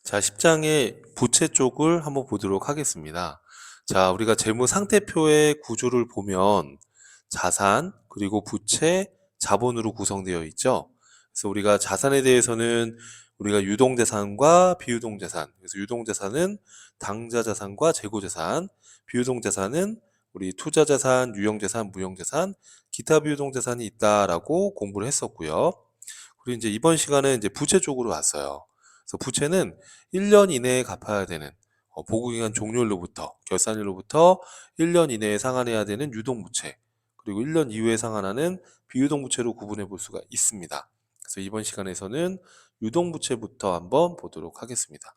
자, 10장의 부채 쪽을 한번 보도록 하겠습니다. 자, 우리가 재무 상태표의 구조를 보면 자산, 그리고 부채, 자본으로 구성되어 있죠. 그래서 우리가 자산에 대해서는 우리가 유동자산과 비유동자산, 그래서 유동자산은 당좌자산과 재고자산, 비유동자산은 우리 투자자산, 유형자산, 무형자산, 기타 비유동자산이 있다라고 공부를 했었고요. 그리고 이제 이번 시간에 이제 부채 쪽으로 왔어요. 그래서 부채는 1년 이내에 갚아야 되는 보고기간 종료일로부터 결산일로부터 1년 이내에 상환해야 되는 유동부채, 그리고 1년 이후에 상환하는 비유동부채로 구분해 볼 수가 있습니다. 그래서 이번 시간에서는 유동부채부터 한번 보도록 하겠습니다.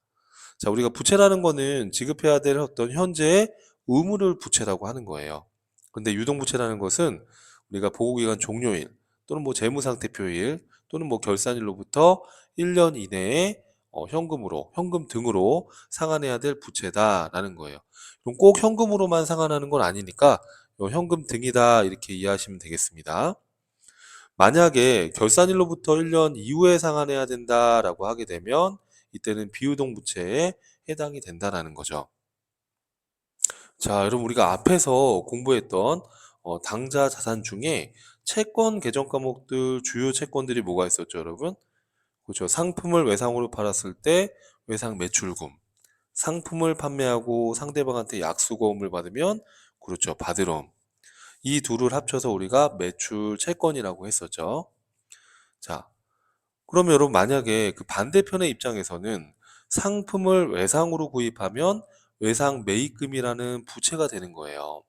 자, 우리가 부채라는 거는 지급해야 될 어떤 현재의 의무를 부채라고 하는 거예요. 근데 유동부채라는 것은 우리가 보고기간 종료일 또는 뭐 재무상태표일 또는 뭐 결산일로부터 1년 이내에 현금 등으로 상환해야 될 부채다라는 거예요. 그럼 꼭 현금으로만 상환하는 건 아니니까 현금 등이다 이렇게 이해하시면 되겠습니다. 만약에 결산일로부터 1년 이후에 상환해야 된다라고 하게 되면 이때는 비유동 부채에 해당이 된다라는 거죠. 자, 여러분 우리가 앞에서 공부했던 당좌 자산 중에 채권 개정 과목들 주요 채권들이 뭐가 있었죠, 여러분? 그렇죠. 상품을 외상으로 팔았을 때 외상 매출금, 상품을 판매하고 상대방한테 약수거음을 받으면 그렇죠, 바드럼. 이 둘을 합쳐서 우리가 매출 채권이라고 했었죠. 자, 그러면 여러분 만약에 그 반대편의 입장에서는 상품을 외상으로 구입하면 외상 매입금이라는 부채가 되는 거예요.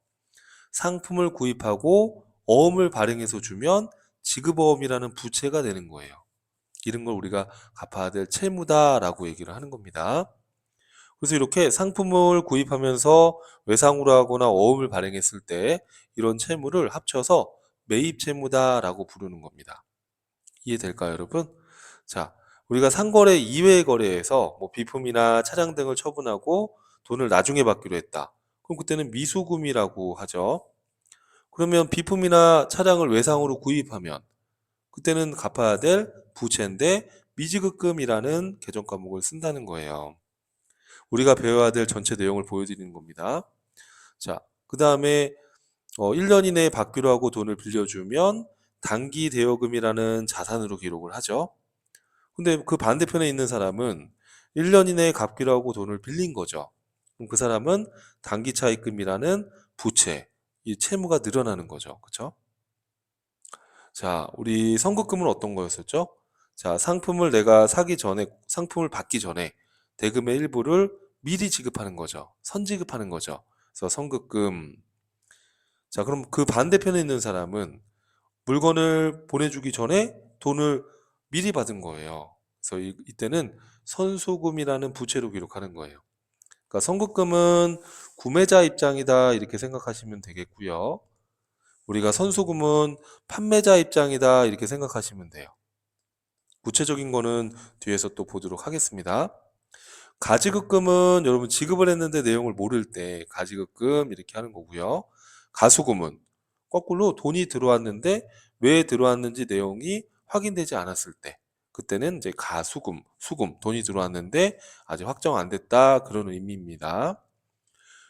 상품을 구입하고 어음을 발행해서 주면 지급어음이라는 부채가 되는 거예요. 이런 걸 우리가 갚아야 될 채무다라고 얘기를 하는 겁니다. 그래서 이렇게 상품을 구입하면서 외상으로 하거나 어음을 발행했을 때 이런 채무를 합쳐서 매입 채무다라고 부르는 겁니다. 이해될까요, 여러분? 자, 우리가 상거래 이외의 거래에서 뭐 비품이나 차량 등을 처분하고 돈을 나중에 받기로 했다. 그럼 그때는 미수금이라고 하죠. 그러면 비품이나 차량을 외상으로 구입하면 그때는 갚아야 될 부채인데 미지급금이라는 개정 과목을 쓴다는 거예요. 우리가 배워야 될 전체 내용을 보여드리는 겁니다. 자, 그 다음에 1년 이내에 받기로 하고 돈을 빌려주면 단기 대여금이라는 자산으로 기록을 하죠. 근데 그 반대편에 있는 사람은 1년 이내에 갚기로 하고 돈을 빌린 거죠. 그럼 그 사람은 단기 차입금이라는 부채, 이 채무가 늘어나는 거죠. 그렇죠? 자, 우리 선급금은 어떤 거였었죠? 자, 상품을 내가 사기 전에, 상품을 받기 전에 대금의 일부를 미리 지급하는 거죠. 선지급하는 거죠. 그래서 선급금. 자, 그럼 그 반대편에 있는 사람은 물건을 보내주기 전에 돈을 미리 받은 거예요. 그래서 이때는 선수금이라는 부채로 기록하는 거예요. 그러니까 선급금은 구매자 입장이다 이렇게 생각하시면 되겠고요. 우리가 선수금은 판매자 입장이다 이렇게 생각하시면 돼요. 구체적인 거는 뒤에서 또 보도록 하겠습니다. 가지급금은 여러분 지급을 했는데 내용을 모를 때 가지급금 이렇게 하는 거고요. 가수금은 거꾸로 돈이 들어왔는데 왜 들어왔는지 내용이 확인되지 않았을 때 그때는 이제 가수금, 수금, 돈이 들어왔는데 아직 확정 안 됐다 그런 의미입니다.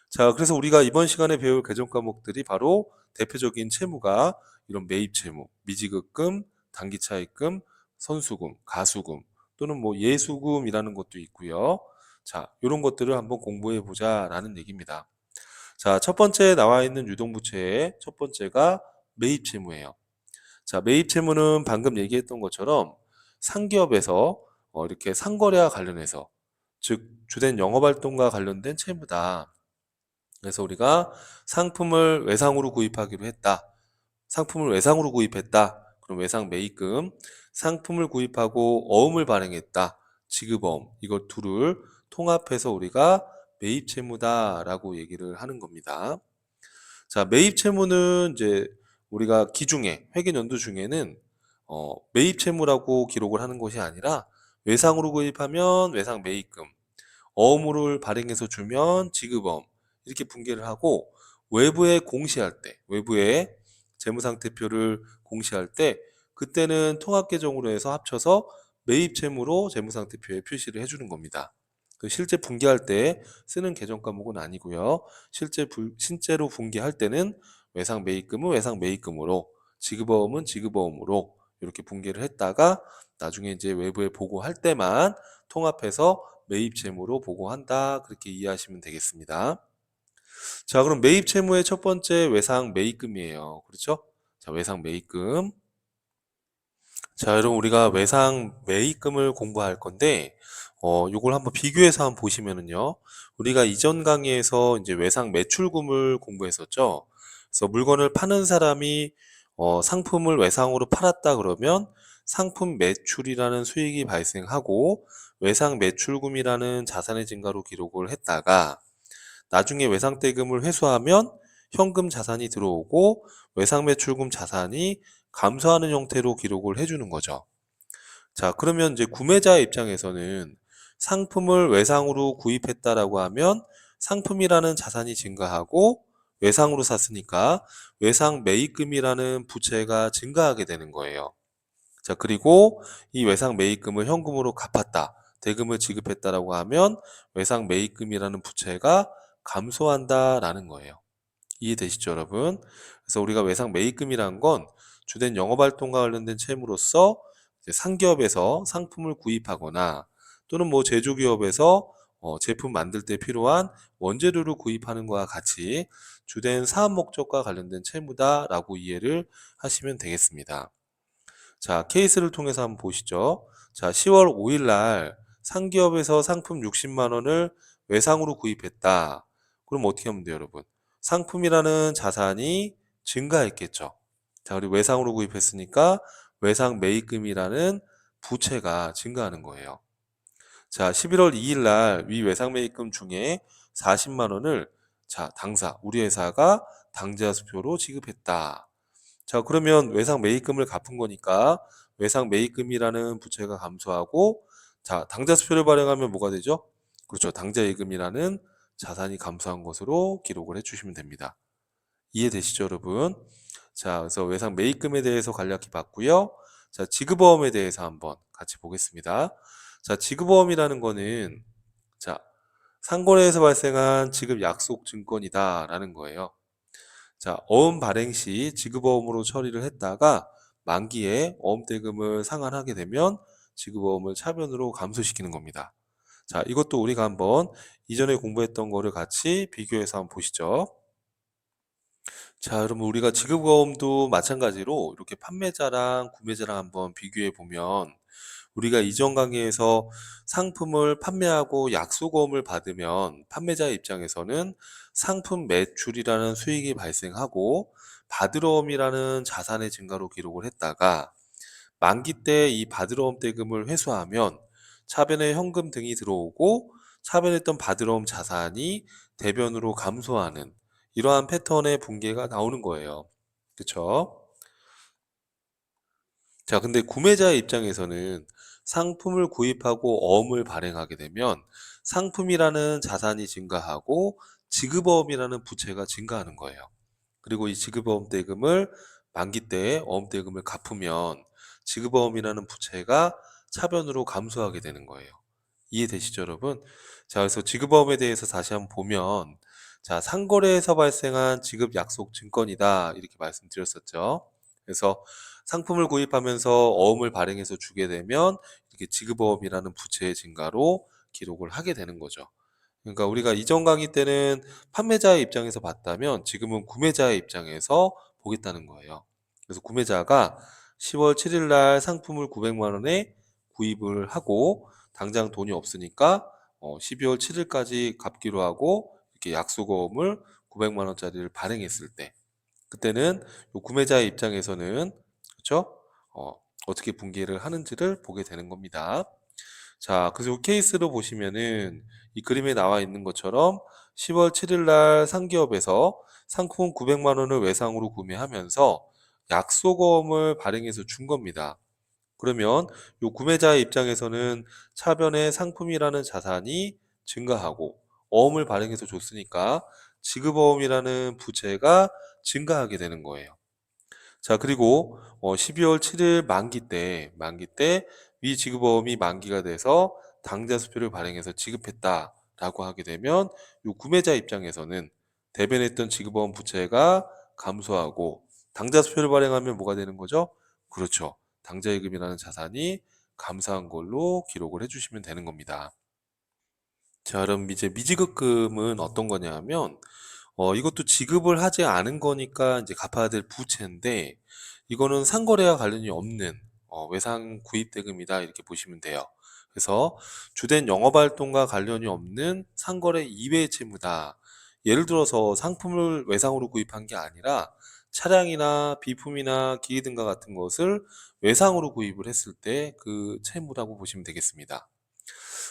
자, 그래서 우리가 이번 시간에 배울 개정 과목들이 바로 대표적인 채무가 이런 매입 채무, 미지급금, 단기차입금, 선수금, 가수금 또는 뭐 예수금이라는 것도 있고요. 자, 이런 것들을 한번 공부해 보자라는 얘기입니다. 자, 첫 번째 나와 있는 유동부채의 첫 번째가 매입 채무예요. 자, 매입 채무는 방금 얘기했던 것처럼 상기업에서 이렇게 상거래와 관련해서 즉 주된 영업활동과 관련된 채무다. 그래서 우리가 상품을 외상으로 구입하기로 했다. 상품을 외상으로 구입했다. 그럼 외상 매입금, 상품을 구입하고 어음을 발행했다. 지급어음, 이걸 둘을 통합해서 우리가 매입 채무다라고 얘기를 하는 겁니다. 자, 매입 채무는 이제 우리가 기중에 회계 연도 중에는 매입 채무라고 기록을 하는 것이 아니라 외상으로 구입하면 외상 매입금, 어음을 발행해서 주면 지급어음 이렇게 분개를 하고 외부에 공시할 때, 외부에 재무상태표를 공시할 때 그때는 통합계정으로 해서 합쳐서 매입채무로 재무상태표에 표시를 해주는 겁니다. 그 실제 분기할 때 쓰는 계정 과목은 아니고요. 실제로 분기할 때는 외상 매입금은 외상 매입금으로, 지급어음은 지급어음으로 이렇게 분기를 했다가 나중에 이제 외부에 보고할 때만 통합해서 매입 채무로 보고한다. 그렇게 이해하시면 되겠습니다. 자, 그럼 매입 채무의 첫 번째 외상 매입금이에요. 그렇죠? 자, 외상 매입금. 자, 여러분 우리가 외상 매입금을 공부할 건데 요걸 한번 비교해서 한번 보시면은요. 우리가 이전 강의에서 이제 외상 매출금을 공부했었죠. 그래서 물건을 파는 사람이 상품을 외상으로 팔았다 그러면 상품 매출이라는 수익이 발생하고 외상 매출금이라는 자산의 증가로 기록을 했다가 나중에 외상대금을 회수하면 현금 자산이 들어오고 외상매출금 자산이 감소하는 형태로 기록을 해주는 거죠. 자, 그러면 이제 구매자 입장에서는 상품을 외상으로 구입했다라고 하면 상품이라는 자산이 증가하고 외상으로 샀으니까 외상 매입금이라는 부채가 증가하게 되는 거예요. 자, 그리고 이 외상 매입금을 현금으로 갚았다. 대금을 지급했다라고 하면 외상 매입금이라는 부채가 감소한다라는 거예요. 이해되시죠, 여러분? 그래서 우리가 외상 매입금이란 건 주된 영업활동과 관련된 채무로서 이제 상기업에서 상품을 구입하거나 또는 뭐 제조기업에서 제품 만들 때 필요한 원재료를 구입하는 것과 같이 주된 사업 목적과 관련된 채무다라고 이해를 하시면 되겠습니다. 자, 케이스를 통해서 한번 보시죠. 자, 10월 5일 날 상기업에서 상품 60만 원을 외상으로 구입했다. 그럼 어떻게 하면 돼요, 여러분? 상품이라는 자산이 증가했겠죠. 자, 그리고 외상으로 구입했으니까 외상 매입금이라는 부채가 증가하는 거예요. 자, 11월 2일 날 위 외상 매입금 중에 40만 원을 자, 우리 회사가 당좌수표로 지급했다. 자, 그러면 외상 매입금을 갚은 거니까 외상 매입금이라는 부채가 감소하고 자, 당좌수표를 발행하면 뭐가 되죠? 그렇죠. 당좌예금이라는 자산이 감소한 것으로 기록을 해주시면 됩니다. 이해되시죠, 여러분? 자, 그래서 외상 매입금에 대해서 간략히 봤고요. 자, 지급어음에 대해서 한번 같이 보겠습니다. 자, 지급어음이라는 거는 자, 상거래에서 발생한 지급 약속 증권이다라는 거예요. 자, 어음 발행 시 지급어음으로 처리를 했다가 만기에 어음대금을 상환하게 되면 지급어음을 차변으로 감소시키는 겁니다. 자, 이것도 우리가 한번 이전에 공부했던 거를 같이 비교해서 한번 보시죠. 자, 여러분 우리가 지급어음도 마찬가지로 이렇게 판매자랑 구매자랑 한번 비교해 보면 우리가 이전 강의에서 상품을 판매하고 약속어음을 받으면 판매자 입장에서는 상품 매출이라는 수익이 발생하고 받으러옴이라는 자산의 증가로 기록을 했다가 만기 때 이 받으러옴 대금을 회수하면 차변에 현금 등이 들어오고 차변했던 받으러옴 자산이 대변으로 감소하는 이러한 패턴의 분계가 나오는 거예요. 그쵸? 자, 근데 구매자의 입장에서는 상품을 구입하고 어음을 발행하게 되면 상품이라는 자산이 증가하고 지급어음이라는 부채가 증가하는 거예요. 그리고 이 지급어음 대금을 만기 때 어음 대금을 갚으면 지급어음이라는 부채가 차변으로 감소하게 되는 거예요. 이해되시죠, 여러분? 자, 그래서 지급어음에 대해서 다시 한번 보면 자, 상거래에서 발생한 지급 약속 증권이다 이렇게 말씀드렸었죠. 그래서 상품을 구입하면서 어음을 발행해서 주게 되면 이렇게 지급어음이라는 부채의 증가로 기록을 하게 되는 거죠. 그러니까 우리가 이전 강의 때는 판매자의 입장에서 봤다면 지금은 구매자의 입장에서 보겠다는 거예요. 그래서 구매자가 10월 7일 날 상품을 900만 원에 구입을 하고 당장 돈이 없으니까 12월 7일까지 갚기로 하고 이렇게 약속어음을 900만 원짜리를 발행했을 때 그때는 요 구매자의 입장에서는 그렇죠? 어떻게 분기를 하는지를 보게 되는 겁니다. 자, 그래서 이 케이스로 보시면은 이 그림에 나와 있는 것처럼 10월 7일 날 상기업에서 상품 900만 원을 외상으로 구매하면서 약속어음을 발행해서 준 겁니다. 그러면 요 구매자의 입장에서는 차변에 상품이라는 자산이 증가하고 어음을 발행해서 줬으니까 지급어음이라는 부채가 증가하게 되는 거예요. 자, 그리고 12월 7일 만기 때 위 지급어음이 만기가 돼서 당좌 수표를 발행해서 지급했다라고 하게 되면 이 구매자 입장에서는 대변했던 지급원 부채가 감소하고 당좌 수표를 발행하면 뭐가 되는 거죠? 그렇죠. 당좌예금이라는 자산이 감소한 걸로 기록을 해주시면 되는 겁니다. 자, 그럼 이제 미지급금은 어떤 거냐 하면 이것도 지급을 하지 않은 거니까 이제 갚아야 될 부채인데 이거는 상거래와 관련이 없는 외상 구입 대금이다 이렇게 보시면 돼요. 그래서 주된 영업활동과 관련이 없는 상거래 이외의 채무다. 예를 들어서 상품을 외상으로 구입한 게 아니라 차량이나 비품이나 기계 등과 같은 것을 외상으로 구입을 했을 때 그 채무라고 보시면 되겠습니다.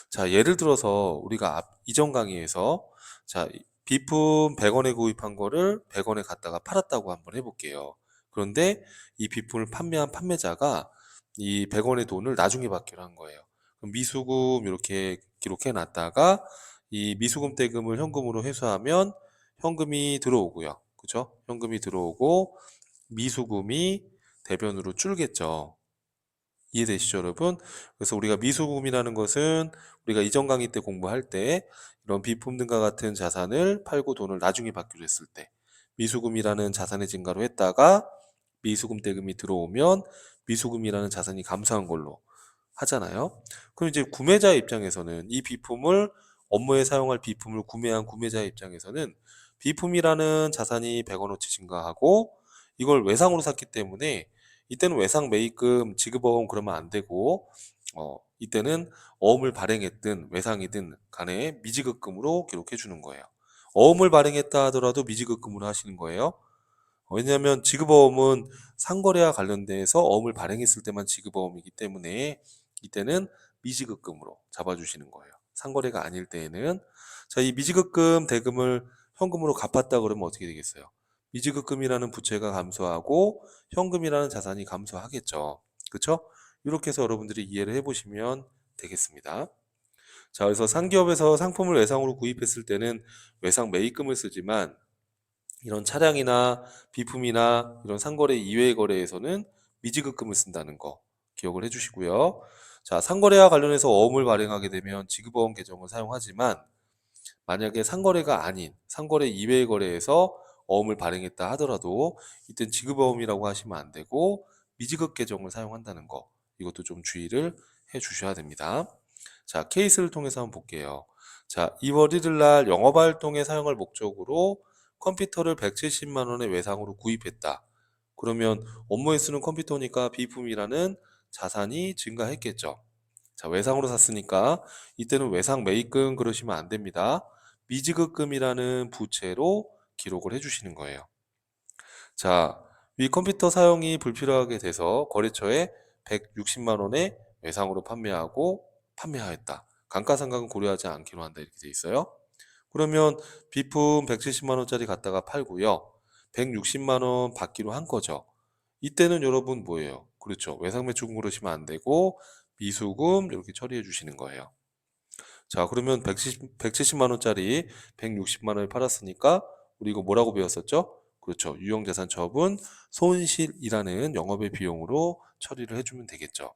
자, 예를 들어서 우리가 이전 강의에서 자, 비품 100원에 구입한 거를 100원에 갖다가 팔았다고 한번 해볼게요. 그런데 이 비품을 판매한 판매자가 이 100원의 돈을 나중에 받기로 한 거예요. 그럼 미수금 이렇게 기록해 놨다가 이 미수금 대금을 현금으로 회수하면 현금이 들어오고요. 그죠? 현금이 들어오고 미수금이 대변으로 줄겠죠. 이해되시죠, 여러분? 그래서 우리가 미수금이라는 것은 우리가 이전 강의 때 공부할 때 이런 비품 등과 같은 자산을 팔고 돈을 나중에 받기로 했을 때 미수금이라는 자산의 증가로 했다가 미수금 대금이 들어오면 미수금이라는 자산이 감소한 걸로 하잖아요. 그럼 이제 구매자 입장에서는 이 비품을 업무에 사용할 비품을 구매한 구매자 입장에서는 비품이라는 자산이 100원어치 증가하고 이걸 외상으로 샀기 때문에 이때는 외상 매입금 지급어음 그러면 안 되고 이때는 어음을 발행했든 외상이든 간에 미지급금으로 기록해 주는 거예요. 어음을 발행했다 하더라도 미지급금으로 하시는 거예요. 왜냐하면 지급어음은 상거래와 관련돼서 어음을 발행했을 때만 지급어음이기 때문에 이때는 미지급금으로 잡아주시는 거예요. 상거래가 아닐 때에는 자, 이 미지급금 대금을 현금으로 갚았다 그러면 어떻게 되겠어요? 미지급금이라는 부채가 감소하고 현금이라는 자산이 감소하겠죠. 그렇죠? 이렇게 해서 여러분들이 이해를 해보시면 되겠습니다. 자, 그래서 상기업에서 상품을 외상으로 구입했을 때는 외상 매입금을 쓰지만 이런 차량이나 비품이나 이런 상거래 이외의 거래에서는 미지급금을 쓴다는 거 기억을 해주시고요. 자, 상거래와 관련해서 어음을 발행하게 되면 지급어음 계정을 사용하지만 만약에 상거래가 아닌 상거래 이외의 거래에서 어음을 발행했다 하더라도 이땐 지급어음이라고 하시면 안 되고 미지급 계정을 사용한다는 거 이것도 좀 주의를 해 주셔야 됩니다. 자, 케이스를 통해서 한번 볼게요. 자, 2월 1일 날 영업활동에 사용할 목적으로 컴퓨터를 170만 원의 외상으로 구입했다. 그러면 업무에 쓰는 컴퓨터니까 비품이라는 자산이 증가했겠죠. 자, 외상으로 샀으니까 이때는 외상 매입금 그러시면 안 됩니다. 미지급금이라는 부채로 기록을 해주시는 거예요. 자, 위 컴퓨터 사용이 불필요하게 돼서 거래처에 160만 원에 외상으로 판매하였다. 감가상각은 고려하지 않기로 한다 이렇게 돼 있어요. 그러면 비품 170만 원짜리 갖다가 팔고요. 160만 원 받기로 한 거죠. 이때는 여러분 뭐예요? 그렇죠. 외상 매출금 그러시면 안 되고 미수금 이렇게 처리해 주시는 거예요. 자, 그러면 170만 원짜리 160만 원에 팔았으니까 우리 이거 뭐라고 배웠었죠? 그렇죠. 유형자산 처분 손실이라는 영업의 비용으로 처리를 해주면 되겠죠.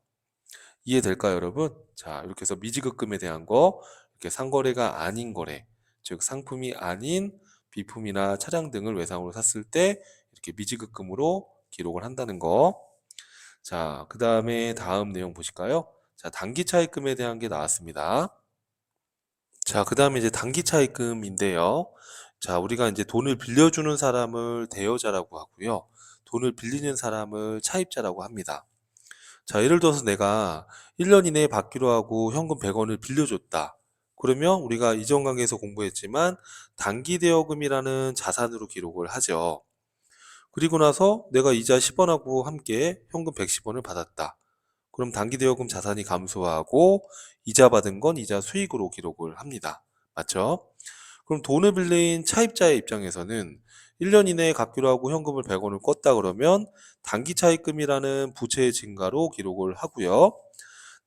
이해될까요, 여러분? 자, 이렇게 해서 미지급금에 대한 거, 이렇게 상거래가 아닌 거래, 즉 상품이 아닌 비품이나 차량 등을 외상으로 샀을 때 이렇게 미지급금으로 기록을 한다는 거. 자, 그 다음에 다음 내용 보실까요? 자, 단기차입금에 대한 게 나왔습니다. 자, 그 다음에 이제 단기 차입금인데요. 자, 우리가 이제 돈을 빌려주는 사람을 대여자라고 하고요. 돈을 빌리는 사람을 차입자라고 합니다. 자, 예를 들어서 내가 1년 이내에 받기로 하고 현금 100원을 빌려줬다. 그러면 우리가 이전 강의에서 공부했지만 단기 대여금이라는 자산으로 기록을 하죠. 그리고 나서 내가 이자 10원하고 함께 현금 110원을 받았다. 그럼 단기대여금 자산이 감소하고 이자 받은 건 이자 수익으로 기록을 합니다. 맞죠? 그럼 돈을 빌린 차입자의 입장에서는 1년 이내에 갚기로 하고 현금을 100원을 껐다 그러면 단기 차입금이라는 부채의 증가로 기록을 하고요.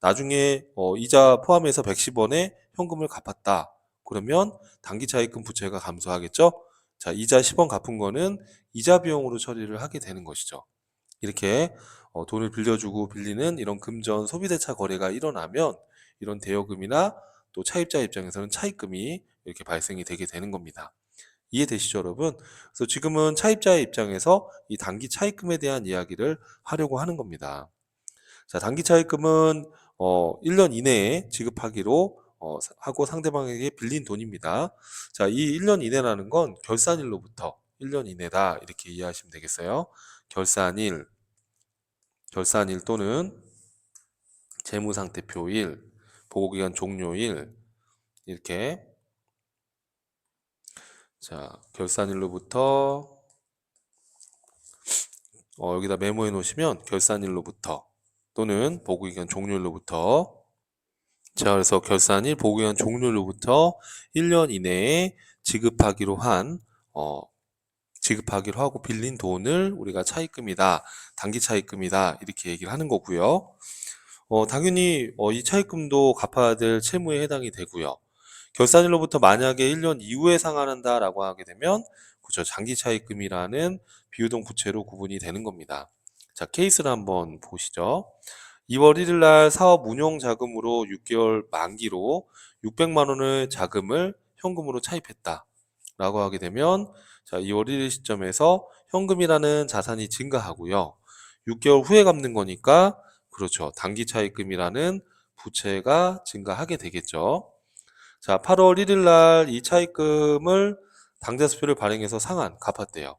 나중에 이자 포함해서 110원에 현금을 갚았다. 그러면 단기 차입금 부채가 감소하겠죠? 자, 이자 10원 갚은 거는 이자 비용으로 처리를 하게 되는 것이죠. 이렇게 돈을 빌려주고 빌리는 이런 금전 소비대차 거래가 일어나면 이런 대여금이나 또 차입자 입장에서는 차입금이 이렇게 발생이 되게 되는 겁니다. 이해되시죠, 여러분? 그래서 지금은 차입자의 입장에서 이 단기 차입금에 대한 이야기를 하려고 하는 겁니다. 자, 단기 차입금은 1년 이내에 지급하기로 하고 상대방에게 빌린 돈입니다. 자, 이 1년 이내라는 건 결산일로부터 1년 이내다 이렇게 이해하시면 되겠어요. 결산일 또는 재무상태표일, 보고기간 종료일 이렇게 자, 결산일로부터 여기다 메모해 놓으시면 결산일로부터 또는 보고기간 종료일로부터 자, 그래서 결산일 보고기간 종료일로부터 1년 이내에 지급하기로 하고 빌린 돈을 우리가 차입금이다, 단기 차입금이다 이렇게 얘기를 하는 거고요. 당연히 이 차입금도 갚아야 될 채무에 해당이 되고요. 결산일로부터 만약에 1년 이후에 상환한다라고 하게 되면 그죠, 장기 차입금이라는 비유동 부채로 구분이 되는 겁니다. 자, 케이스를 한번 보시죠. 2월 1일 날 사업 운용 자금으로 6개월 만기로 600만 원의 자금을 현금으로 차입했다 라고 하게 되면 자, 2월 1일 시점에서 현금이라는 자산이 증가하고요. 6개월 후에 갚는 거니까 그렇죠. 단기 차입금이라는 부채가 증가하게 되겠죠. 자, 8월 1일 날 이 차입금을 당좌수표를 발행해서 갚았대요.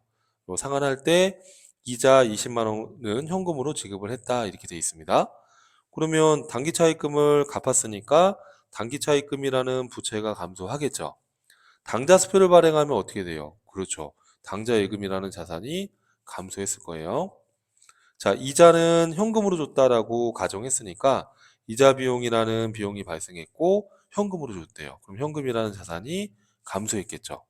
상환할 때 이자 20만 원은 현금으로 지급을 했다 이렇게 돼 있습니다. 그러면 단기 차입금을 갚았으니까 단기 차입금이라는 부채가 감소하겠죠. 당좌수표를 발행하면 어떻게 돼요? 그렇죠. 당좌 예금이라는 자산이 감소했을 거예요. 자, 이자는 현금으로 줬다라고 가정했으니까 이자 비용이라는 비용이 발생했고 현금으로 줬대요. 그럼 현금이라는 자산이 감소했겠죠.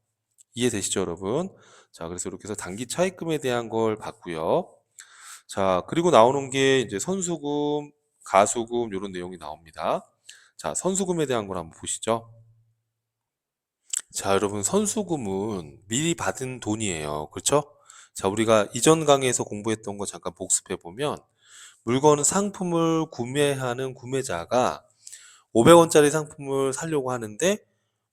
이해되시죠, 여러분? 자, 그래서 이렇게 해서 단기 차입금에 대한 걸 봤고요. 자, 그리고 나오는 게 이제 선수금, 가수금 이런 내용이 나옵니다. 자, 선수금에 대한 걸 한번 보시죠. 자, 여러분, 선수금은 미리 받은 돈이에요. 그렇죠? 자, 우리가 이전 강의에서 공부했던 거 잠깐 복습해 보면 물건 상품을 구매하는 구매자가 500원짜리 상품을 사려고 하는데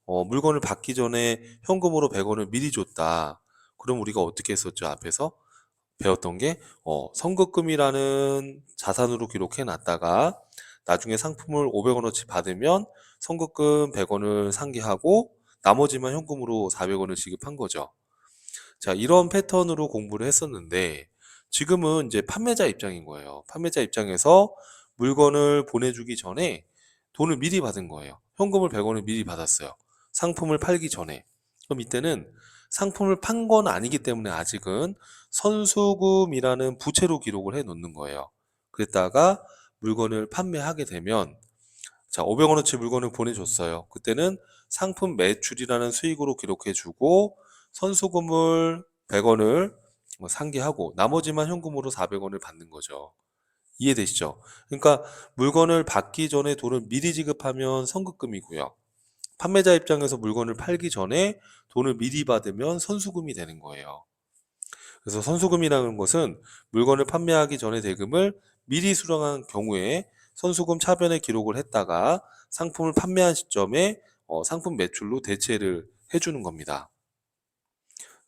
물건을 받기 전에 현금으로 100원을 미리 줬다. 그럼 우리가 어떻게 했었죠? 앞에서 배웠던 게 선급금이라는 자산으로 기록해 놨다가 나중에 상품을 500원어치 받으면 선급금 100원을 상기하고 나머지만 현금으로 400원을 지급한 거죠. 자, 이런 패턴으로 공부를 했었는데 지금은 이제 판매자 입장인 거예요. 판매자 입장에서 물건을 보내주기 전에 돈을 미리 받은 거예요. 현금을 100원을 미리 받았어요. 상품을 팔기 전에. 그럼 이때는 상품을 판 건 아니기 때문에 아직은 선수금이라는 부채로 기록을 해 놓는 거예요. 그랬다가 물건을 판매하게 되면 자, 500원어치 물건을 보내줬어요. 그때는 상품 매출이라는 수익으로 기록해주고 선수금을 100원을 상기하고 나머지만 현금으로 400원을 받는 거죠. 이해되시죠? 그러니까 물건을 받기 전에 돈을 미리 지급하면 선급금이고요. 판매자 입장에서 물건을 팔기 전에 돈을 미리 받으면 선수금이 되는 거예요. 그래서 선수금이라는 것은 물건을 판매하기 전에 대금을 미리 수령한 경우에 선수금 차변에 기록을 했다가 상품을 판매한 시점에 상품 매출로 대체를 해주는 겁니다.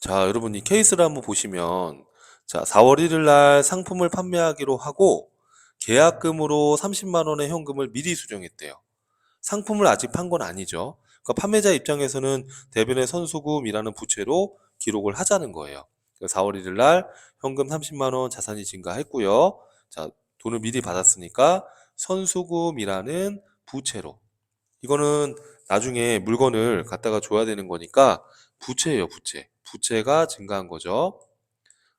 자, 여러분 이 케이스를 한번 보시면 자, 4월 1일 날 상품을 판매하기로 하고 계약금으로 30만 원의 현금을 미리 수령했대요. 상품을 아직 판 건 아니죠. 그러니까 판매자 입장에서는 대변의 선수금이라는 부채로 기록을 하자는 거예요. 4월 1일 날 현금 30만 원 자산이 증가했고요. 자, 돈을 미리 받았으니까 선수금이라는 부채로. 이거는 나중에 물건을 갖다가 줘야 되는 거니까 부채예요, 부채. 부채가 증가한 거죠.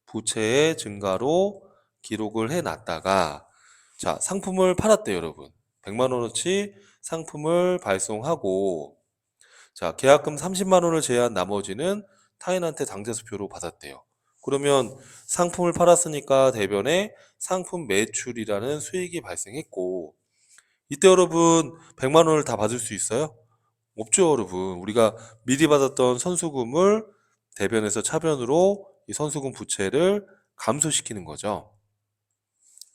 부채의 증가로 기록을 해 놨다가 자, 상품을 팔았대요, 여러분. 100만 원어치 상품을 발송하고 자, 계약금 30만 원을 제외한 나머지는 타인한테 당좌수표로 받았대요. 그러면 상품을 팔았으니까 대변에 상품 매출이라는 수익이 발생했고 이때 여러분 100만 원을 다 받을 수 있어요? 없죠, 여러분. 우리가 미리 받았던 선수금을 대변에서 차변으로 이 선수금 부채를 감소시키는 거죠.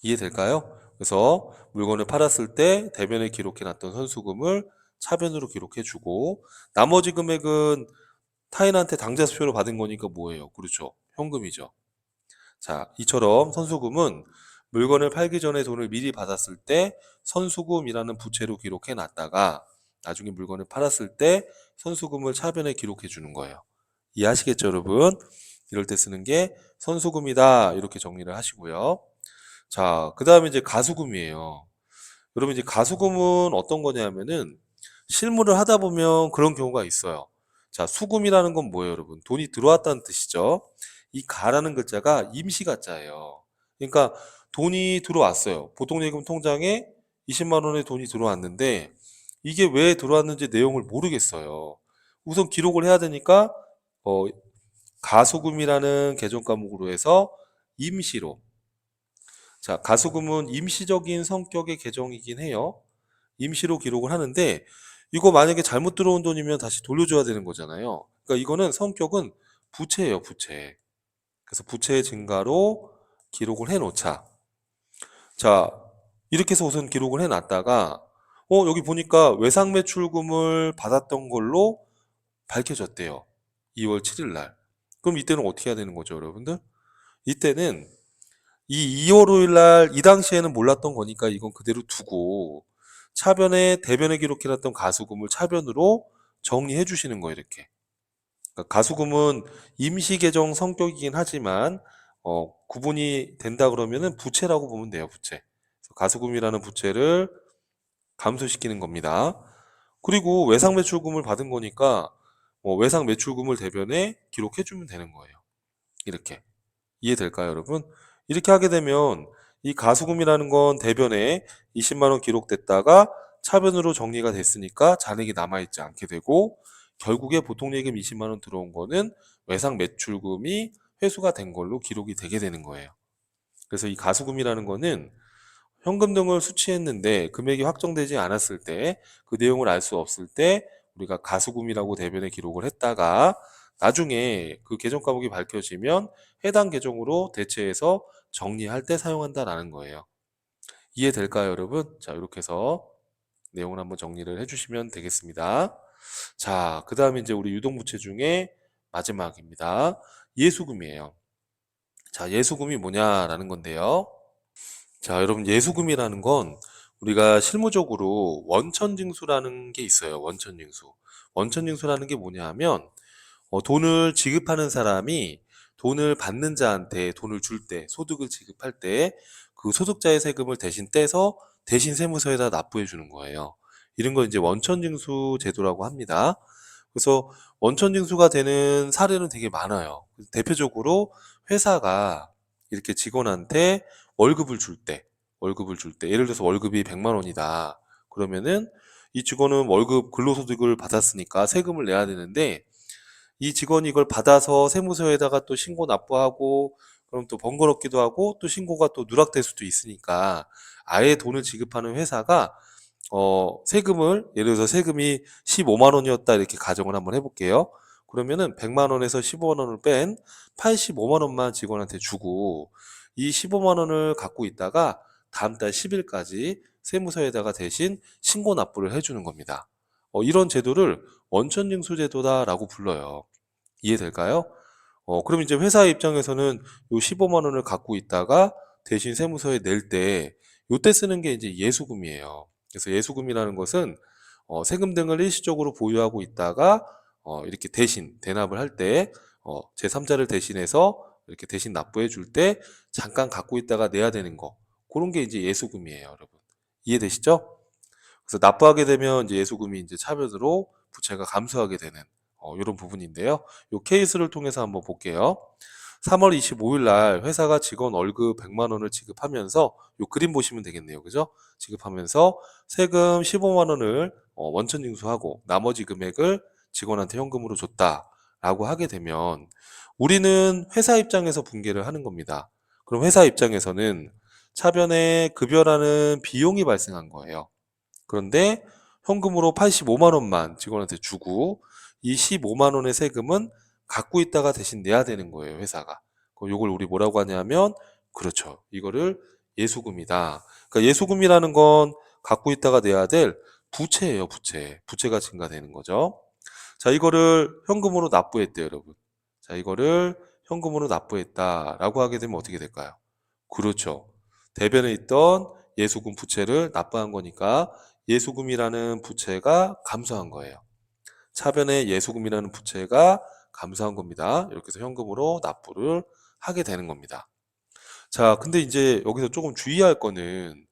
이해될까요? 그래서 물건을 팔았을 때 대변에 기록해놨던 선수금을 차변으로 기록해주고 나머지 금액은 타인한테 당좌 수표로 받은 거니까 뭐예요? 그렇죠. 현금이죠. 자, 이처럼 선수금은 물건을 팔기 전에 돈을 미리 받았을 때 선수금이라는 부채로 기록해 놨다가 나중에 물건을 팔았을 때 선수금을 차변에 기록해 주는 거예요. 이해하시겠죠, 여러분? 이럴 때 쓰는 게 선수금이다. 이렇게 정리를 하시고요. 자, 그 다음에 이제 가수금이에요. 여러분, 이제 가수금은 어떤 거냐면은 실무를 하다 보면 그런 경우가 있어요. 자, 수금이라는 건 뭐예요, 여러분? 돈이 들어왔다는 뜻이죠. 이 가라는 글자가 임시가자예요. 그러니까 돈이 들어왔어요. 보통예금 통장에 20만 원의 돈이 들어왔는데 이게 왜 들어왔는지 내용을 모르겠어요. 우선 기록을 해야 되니까 어, 가수금이라는 계정 과목으로 해서 임시로. 자, 가수금은 임시적인 성격의 계정이긴 해요. 임시로 기록을 하는데 이거 만약에 잘못 들어온 돈이면 다시 돌려줘야 되는 거잖아요. 그러니까 이거는 성격은 부채예요, 부채. 그래서 부채 증가로 기록을 해 놓자. 자, 이렇게 해서 우선 기록을 해 놨다가 여기 보니까 외상 매출금을 받았던 걸로 밝혀졌대요. 2월 7일 날. 그럼 이때는 어떻게 해야 되는 거죠, 여러분들? 이때는 이 2월 5일 날 이 당시에는 몰랐던 거니까 이건 그대로 두고 차변에 대변에 기록해놨던 가수금을 차변으로 정리해 주시는 거예요, 이렇게. 그러니까 가수금은 임시 계정 성격이긴 하지만 구분이 된다 그러면은 부채라고 보면 돼요, 부채. 그래서 가수금이라는 부채를 감소시키는 겁니다. 그리고 외상 매출금을 받은 거니까 외상 매출금을 대변에 기록해 주면 되는 거예요. 이렇게. 이해될까요, 여러분? 이렇게 하게 되면 이 가수금이라는 건 대변에 20만 원 기록됐다가 차변으로 정리가 됐으니까 잔액이 남아있지 않게 되고 결국에 보통예금 20만 원 들어온 거는 외상 매출금이 회수가 된 걸로 기록이 되게 되는 거예요. 그래서 이 가수금이라는 거는 현금 등을 수취했는데 금액이 확정되지 않았을 때 그 내용을 알 수 없을 때 우리가 가수금이라고 대변에 기록을 했다가 나중에 그 계정 과목이 밝혀지면 해당 계정으로 대체해서 정리할 때 사용한다라는 거예요. 이해될까요, 여러분? 자, 이렇게 해서 내용을 한번 정리를 해주시면 되겠습니다. 자, 그 다음에 이제 우리 유동부채 중에 마지막입니다. 예수금이에요. 자, 예수금이 뭐냐라는 건데요. 자, 여러분, 예수금이라는 건 우리가 실무적으로 원천징수라는 게 있어요. 원천징수. 원천징수라는 게 뭐냐 하면 돈을 지급하는 사람이 돈을 받는 자한테 돈을 줄 때, 소득을 지급할 때 그 소득자의 세금을 대신 떼서 대신 세무서에다 납부해 주는 거예요. 이런 걸 이제 원천징수 제도라고 합니다. 그래서 원천징수가 되는 사례는 되게 많아요. 대표적으로 회사가 이렇게 직원한테 월급을 줄 때, 예를 들어서 월급이 100만 원이다. 그러면은 이 직원은 월급 근로소득을 받았으니까 세금을 내야 되는데 이 직원이 이걸 받아서 세무서에다가 또 신고 납부하고 그럼 또 번거롭기도 하고 또 신고가 또 누락될 수도 있으니까 아예 돈을 지급하는 회사가 세금을 예를 들어서 세금이 15만 원이었다 이렇게 가정을 한번 해볼게요. 그러면은 100만 원에서 15만 원을 뺀 85만 원만 직원한테 주고 이 15만 원을 갖고 있다가 다음 달 10일까지 세무서에다가 대신 신고 납부를 해주는 겁니다. 이런 제도를 원천징수제도다라고 불러요. 이해될까요? 그럼 이제 회사 입장에서는 요 15만 원을 갖고 있다가 대신 세무서에 낼 때, 요때 쓰는 게 이제 예수금이에요. 그래서 예수금이라는 것은 세금 등을 일시적으로 보유하고 있다가 이렇게 대신 대납을 할 때, 제3자를 대신해서 이렇게 대신 납부해 줄 때 잠깐 갖고 있다가 내야 되는 거. 그런 게 이제 예수금이에요, 여러분. 이해되시죠? 그래서 납부하게 되면 이제 예수금이 이제 차변으로 부채가 감소하게 되는 이런 부분인데요. 이 케이스를 통해서 한번 볼게요. 3월 25일 날 회사가 직원 월급 100만 원을 지급하면서 이 그림 보시면 되겠네요. 그죠? 지급하면서 세금 15만 원을 원천 징수하고 나머지 금액을 직원한테 현금으로 줬다라고 하게 되면 우리는 회사 입장에서 분개를 하는 겁니다. 그럼 회사 입장에서는 차변에 급여라는 비용이 발생한 거예요. 그런데 현금으로 85만 원만 직원한테 주고 이 15만 원의 세금은 갖고 있다가 대신 내야 되는 거예요, 회사가. 그럼 요걸 우리 뭐라고 하냐면 그렇죠. 이거를 예수금이다. 그러니까 예수금이라는 건 갖고 있다가 내야 될 부채예요, 부채. 부채가 증가되는 거죠. 자, 이거를 현금으로 납부했대요, 여러분. 자, 이거를 현금으로 납부했다라고 하게 되면 어떻게 될까요? 그렇죠. 대변에 있던 예수금 부채를 납부한 거니까 예수금이라는 부채가 감소한 거예요. 차변에 예수금이라는 부채가 감소한 겁니다. 이렇게 해서 현금으로 납부를 하게 되는 겁니다. 자, 근데 이제 여기서 조금 주의할 거는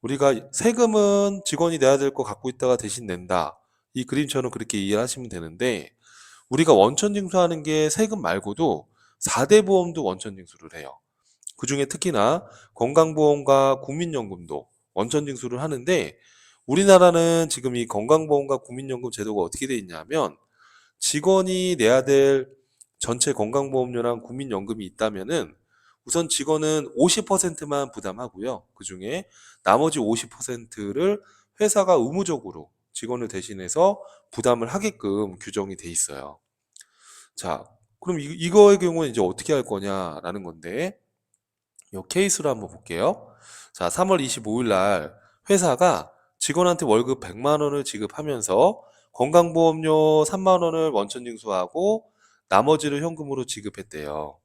우리가 세금은 직원이 내야 될 거 갖고 있다가 대신 낸다. 이 그림처럼 그렇게 이해하시면 되는데 우리가 원천 징수하는 게 세금 말고도 4대 보험도 원천 징수를 해요. 그중에 특히나 건강보험과 국민연금도 원천 징수를 하는데 우리나라는 지금 이 건강보험과 국민연금 제도가 어떻게 돼 있냐면 직원이 내야 될 전체 건강보험료랑 국민연금이 있다면은 우선 직원은 50%만 부담하고요. 그중에 나머지 50%를 회사가 의무적으로 직원을 대신해서 부담을 하게끔 규정이 돼 있어요. 자, 그럼 이거의 경우는 이제 어떻게 할 거냐라는 건데 이 케이스로 한번 볼게요. 자, 3월 25일 날 회사가 직원한테 월급 100만 원을 지급하면서 건강보험료 3만 원을 원천 징수하고 나머지를 현금으로 지급했대요.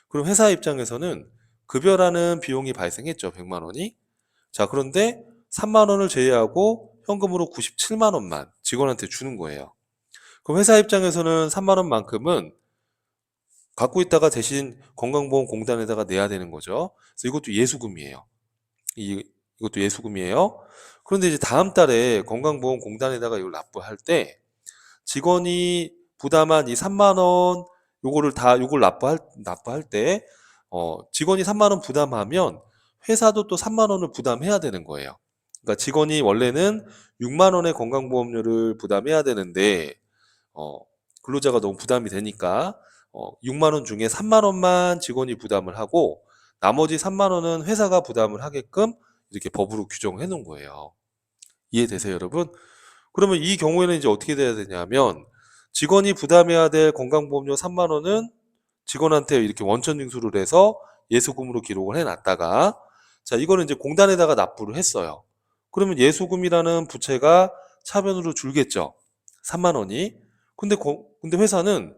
그럼 회사 입장에서는 급여라는 비용이 발생했죠. 100만 원이. 자, 그런데 3만 원을 제외하고 현금으로 97만 원만 직원한테 주는 거예요. 그럼 회사 입장에서는 3만 원만큼은 갖고 있다가 대신 건강보험공단에다가 내야 되는 거죠. 그래서 이것도 예수금이에요. 이것도 예수금이에요. 그런데 이제 다음 달에 건강보험공단에다가 이걸 납부할 때 직원이 부담한 이 3만 원 요걸 납부할 때 직원이 3만 원 부담하면 회사도 또 3만 원을 부담해야 되는 거예요. 그러니까 직원이 원래는 6만 원의 건강보험료를 부담해야 되는데 어, 근로자가 너무 부담이 되니까 6만 원 중에 3만 원만 직원이 부담을 하고 나머지 3만 원은 회사가 부담을 하게끔 이렇게 법으로 규정해 놓은 거예요. 이해되세요, 여러분? 그러면 이 경우에는 이제 어떻게 돼야 되냐면 직원이 부담해야 될 건강보험료 3만 원은 직원한테 이렇게 원천 징수를 해서 예수금으로 기록을 해놨다가 자, 이거는 이제 공단에다가 납부를 했어요. 그러면 예수금이라는 부채가 차변으로 줄겠죠. 3만 원이. 근데 회사는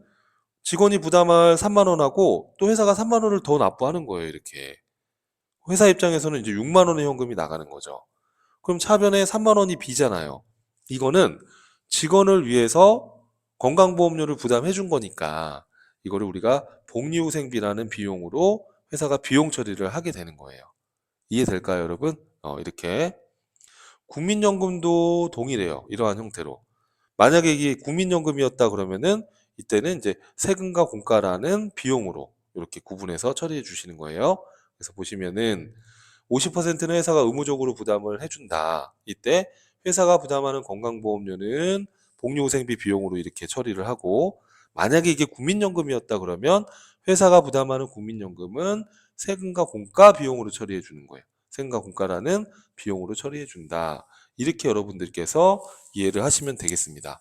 직원이 부담할 3만 원하고 또 회사가 3만 원을 더 납부하는 거예요, 이렇게. 회사 입장에서는 이제 6만 원의 현금이 나가는 거죠. 그럼 차변에 3만 원이 비잖아요. 이거는 직원을 위해서 건강보험료를 부담해 준 거니까 이거를 우리가 복리후생비라는 비용으로 회사가 비용 처리를 하게 되는 거예요. 이해될까요, 여러분? 이렇게. 국민연금도 동일해요. 이러한 형태로. 만약에 이게 국민연금이었다 그러면은 이때는 이제 세금과 공과라는 비용으로 이렇게 구분해서 처리해 주시는 거예요. 그래서 보시면은 50%는 회사가 의무적으로 부담을 해준다. 이때 회사가 부담하는 건강보험료는 복리후생비 비용으로 이렇게 처리를 하고 만약에 이게 국민연금이었다 그러면 회사가 부담하는 국민연금은 세금과 공과 비용으로 처리해 주는 거예요. 세금과 공과라는 비용으로 처리해 준다. 이렇게 여러분들께서 이해를 하시면 되겠습니다.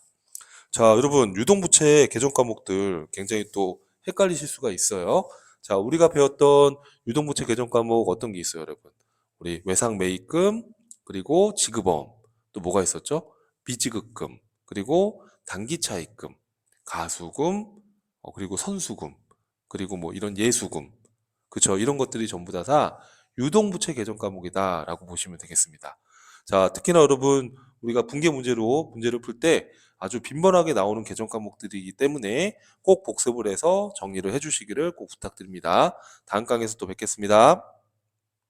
자, 여러분, 유동부채 개정 과목들 굉장히 또 헷갈리실 수가 있어요. 자, 우리가 배웠던 유동부채 개정 과목 어떤 게 있어요, 여러분? 우리 외상매입금, 그리고 지급원, 또 뭐가 있었죠? 비지급금, 그리고 단기차입금, 가수금, 그리고 선수금, 그리고 뭐 이런 예수금, 그쵸? 이런 것들이 전부 다 유동부채 개정 과목이다라고 보시면 되겠습니다. 자, 특히나 여러분, 우리가 분계 문제를 풀 때 아주 빈번하게 나오는 개정 과목들이기 때문에 꼭 복습을 해서 정리를 해주시기를 꼭 부탁드립니다. 다음 강의에서 또 뵙겠습니다.